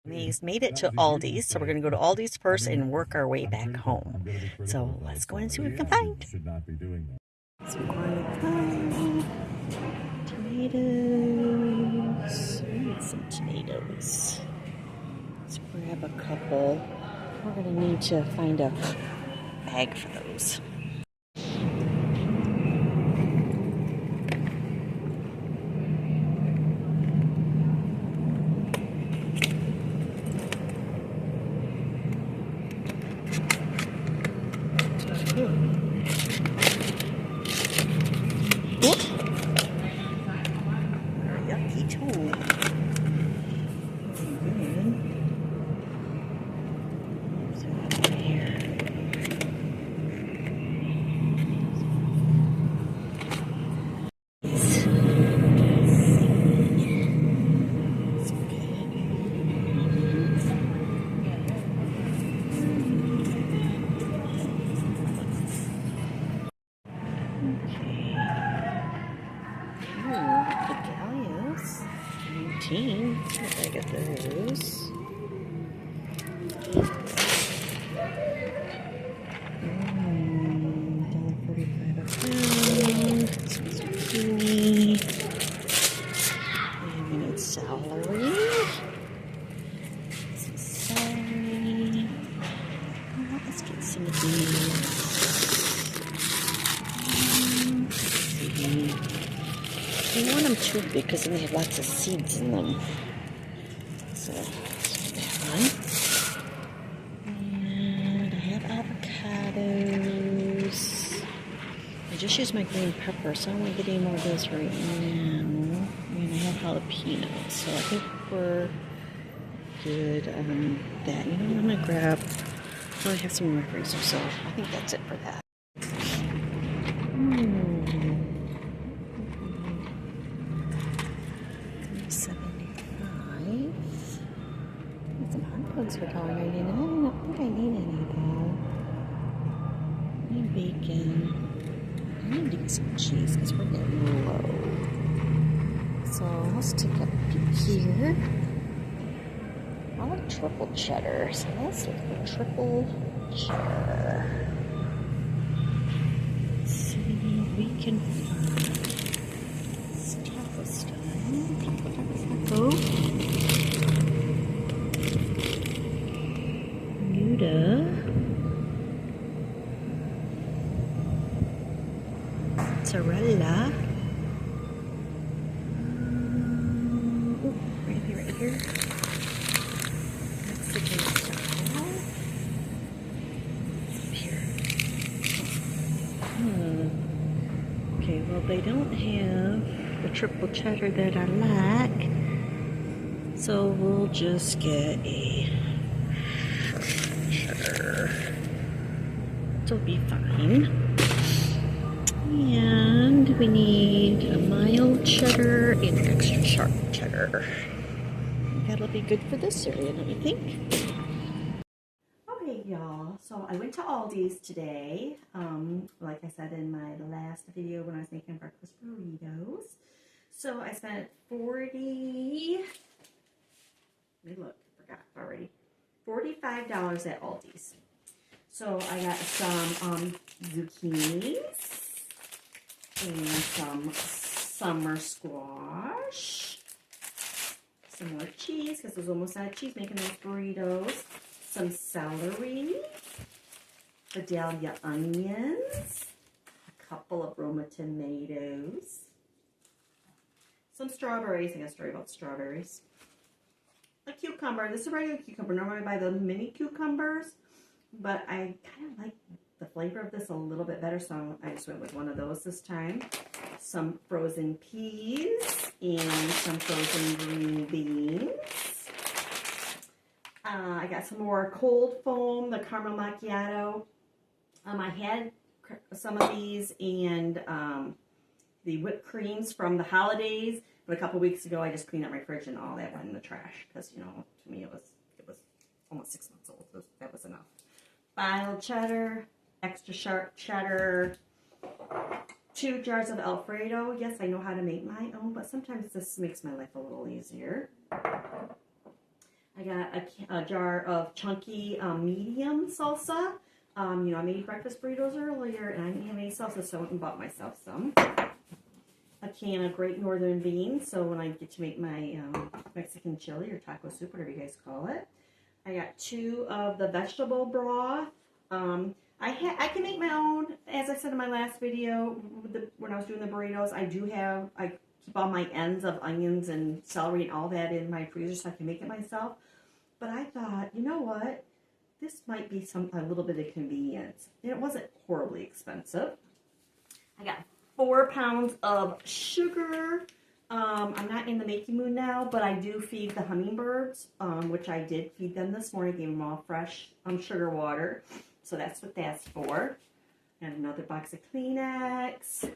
We made it to Aldi's, so we're going to go to Aldi's first and work our way back home. So let's go and see what we can find. Some corn, tomatoes. We need some tomatoes. Let's grab a couple. We're going to need to find a bag for those. Yucky too. $19. I get those. $1.45 a pound. Zucchini. And we need celery. Some celery. Oh, let's get some of these. You want them too big because then they have lots of seeds in them. So that one. And I have avocados. I just used my green pepper, so I don't want to get any more of those right now. And I have jalapenos, so I think we're good on that. You know what I'm going to grab? Oh, I have some in my freezer, so I think that's it for that. Some hot dogs for $1.99. I don't think I need any though. I need bacon. I need to get some cheese because we're getting low. So let's take a peek here. I like triple cheddar, so let's look for triple cheddar. Let's see what we can find. It's taco style. Taco. Mozzarella. Right here. Mexican style. Up here. Okay, well they don't have the triple cheddar that I like, so we'll just get a cheddar. It'll be fine. And we need a mild cheddar and extra sharp cheddar. That'll be good for this area, don't you think? Okay, y'all. So I went to Aldi's today. Like I said in my last video when I was making breakfast burritos. So I spent $45 at Aldi's. So I got some zucchinis. And some summer squash, some more cheese because there's almost out of cheese making those burritos, some celery, Vidalia onions, a couple of Roma tomatoes, some strawberries. I got a story about strawberries, a cucumber. This is a regular cucumber. Normally I buy the mini cucumbers, but I kind of like the flavor of this a little bit better, so I just went with one of those this time. Some frozen peas and some frozen green beans. I got some more cold foam, the caramel macchiato. I had some of these and the whipped creams from the holidays, but a couple weeks ago I just cleaned up my fridge and all that went in the trash because, you know, to me it was almost 6 months old, so that was enough. Mild cheddar, extra sharp cheddar, 2 jars of Alfredo. Yes, I know how to make my own, but sometimes this makes my life a little easier. I got a jar of chunky medium salsa. I made breakfast burritos earlier, and I didn't have any salsa, so I went and bought myself some. A can of Great Northern beans, so when I get to make my Mexican chili or taco soup, whatever you guys call it. I got 2 of the vegetable broth. I can make my own, as I said in my last video, when I was doing the burritos, I keep all my ends of onions and celery and all that in my freezer so I can make it myself. But I thought, you know what? This might be a little bit of convenience. And it wasn't horribly expensive. I got 4 pounds of sugar. I'm not in the making mood now, but I do feed the hummingbirds, which I did feed them this morning. Gave them all fresh sugar water. So that's what that's for. And another box of Kleenex.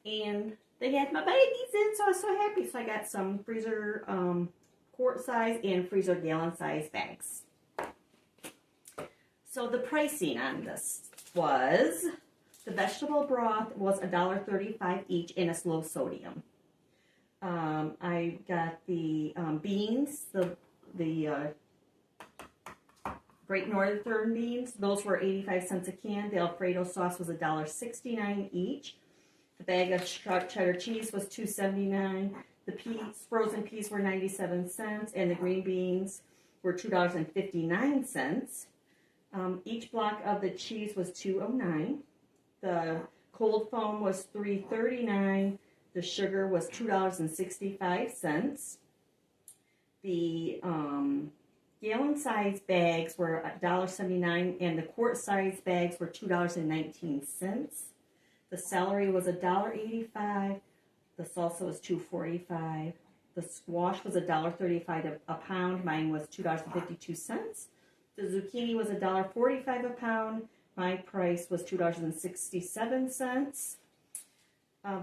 And they had my babies in, so I was so happy. So I got some freezer quart size and freezer gallon size bags. So the pricing on this was, the vegetable broth was $1.35 each, and it's low sodium. I got the beans, the Great Northern beans. Those were 85 cents a can. The Alfredo sauce was $1.69 each. The bag of cheddar cheese was $2.79. The frozen peas were 97 cents, and the green beans were $2.59. Each block of the cheese was $2.09. The cold foam was $3.39. The sugar was $2.65. The gallon size bags were $1.79, and the quart size bags were $2.19. The celery was $1.85. The salsa was $2.45. The squash was $1.35 a pound. Mine was $2.52. The zucchini was $1.45 a pound. My price was $2.67.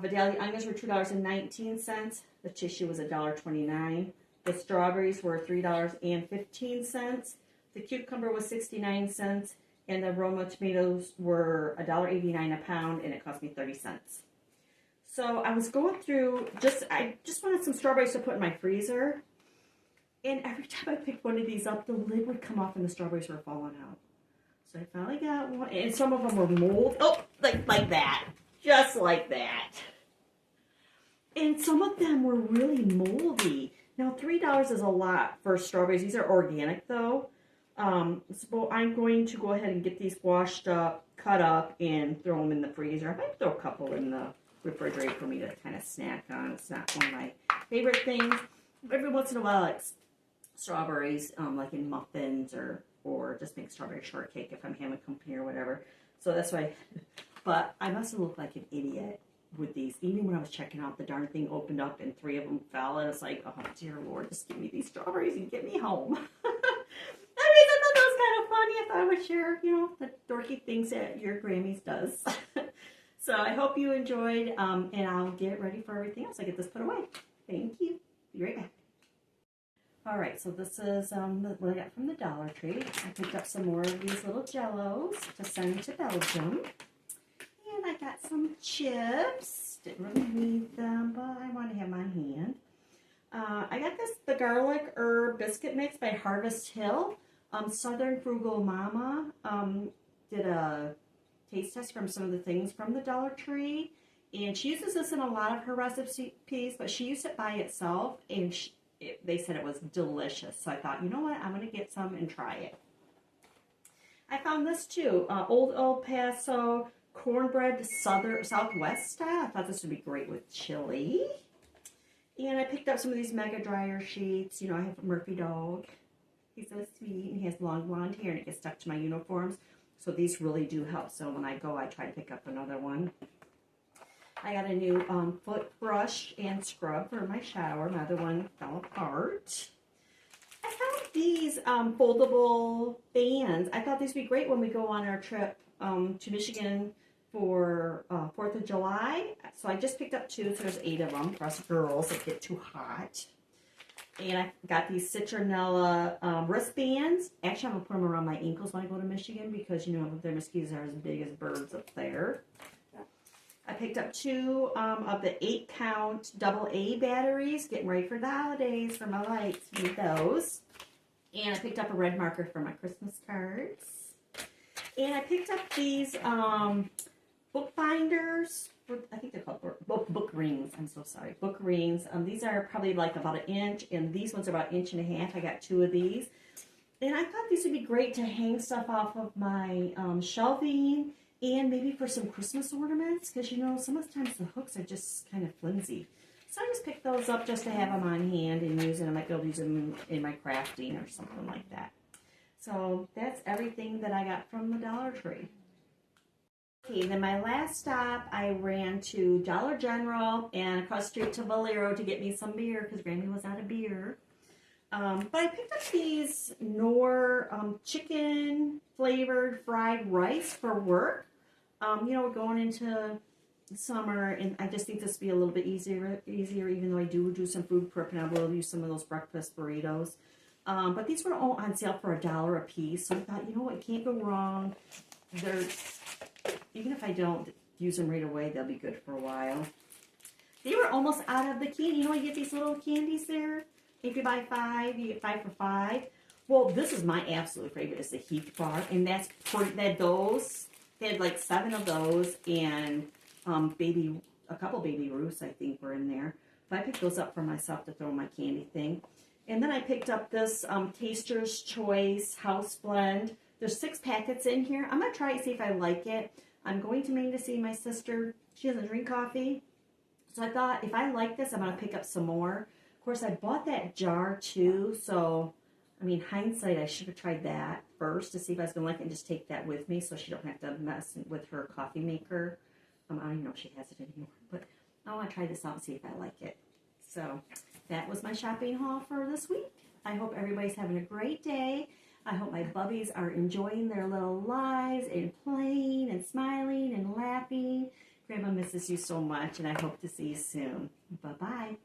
Vidalia onions were $2.19. The tissue was $1.29. The strawberries were $3.15. The cucumber was 69 cents. And the Roma tomatoes were $1.89 a pound, and it cost me 30 cents. So I was going through, I just wanted some strawberries to put in my freezer. And every time I picked one of these up, the lid would come off and the strawberries were falling out. So I finally got one, and some of them were mold. Oh, like that. Just like that. And some of them were really moldy. Now, $3 is a lot for strawberries. These are organic, though. So I'm going to go ahead and get these washed up, cut up, and throw them in the freezer. I might throw a couple in the refrigerator for me to kind of snack on. It's not one of my favorite things. Every once in a while, it's strawberries, like in muffins or just make strawberry shortcake if I'm having company or whatever. So that's why. But I must have looked like an idiot with these. Even when I was checking out, the darn thing opened up and 3 of them fell. And it's like, oh dear Lord, just give me these strawberries and get me home. Anyways, I thought that was kind of funny. I thought I would share, the dorky things that your Grammys does. So I hope you enjoyed, and I'll get ready for everything else. I get this put away. Thank you. Be right back. All right, so this is what I got from the Dollar Tree. I picked up some more of these little Jellos to send to Belgium. And I got some chips. Didn't really need them, but I want to have my hand. I got the garlic herb biscuit mix by Harvest Hill. Southern Frugal Mama did a taste test from some of the things from the Dollar Tree. And she uses this in a lot of her recipes, but she used it by itself, and they said it was delicious. So I thought, you know what, I'm going to get some and try it. I found this too, Old El Paso cornbread Southwest style. I thought this would be great with chili. And I picked up some of these mega dryer sheets. I have a Murphy dog. He's so sweet, and he has long blonde hair, and it gets stuck to my uniforms. So these really do help. So when I go, I try to pick up another one. I got a new foot brush and scrub for my shower. My other one fell apart. I found these foldable fans. I thought these would be great when we go on our trip to Michigan for 4th of July. So I just picked up 2, so there's 8 of them for us girls that get too hot. And I got these citronella wristbands. Actually, I'm going to put them around my ankles when I go to Michigan because, their mosquitoes are as big as birds up there. I picked up 2 of the 8-count AA batteries. Getting ready for the holidays for my lights. Need those. And I picked up a red marker for my Christmas cards. And I picked up these book binders. I think they're called book rings. I'm so sorry. Book rings. These are probably like about an inch, and these ones are about 1.5 inches. I got 2 of these. And I thought these would be great to hang stuff off of my shelving, and maybe for some Christmas ornaments, because you know, sometimes the hooks are just kind of flimsy. So I just picked those up just to have them on hand and use it. I might be able to use them in my crafting or something like that. So that's everything that I got from the Dollar Tree. Okay, then my last stop, I ran to Dollar General and across the street to Valero to get me some beer because Grammy was out of beer. But I picked up these Knorr chicken flavored fried rice for work. You know, we're going into summer, and I just think this would be a little bit easier, even though I do some food prep, and I will use some of those breakfast burritos. But these were all on sale for $1 a piece, so I thought, you know what, can't go wrong. They're, even if I don't use them right away, they'll be good for a while. They were almost out of the candy. You know, you get these little candies there. If you buy 5, you get 5 for 5. Well, this is my absolute favorite, is the Heath bar, and that's those. They had like 7 of those, and a couple Baby Ruths, I think, were in there. But I picked those up for myself to throw in my candy thing. And then I picked up this Taster's Choice House Blend. There's 6 packets in here. I'm going to try it, see if I like it. I'm going to Maine to see my sister. She doesn't drink coffee. So I thought, if I like this, I'm going to pick up some more. Of course, I bought that jar too. So, I mean, hindsight, I should have tried that first to see if I was going to like it and just take that with me so she don't have to mess with her coffee maker. I don't even know if she has it anymore. But I want to try this out and see if I like it. So that was my shopping haul for this week. I hope everybody's having a great day. I hope my bubbies are enjoying their little lives and playing and smiling and laughing. Grandma misses you so much, and I hope to see you soon. Bye-bye.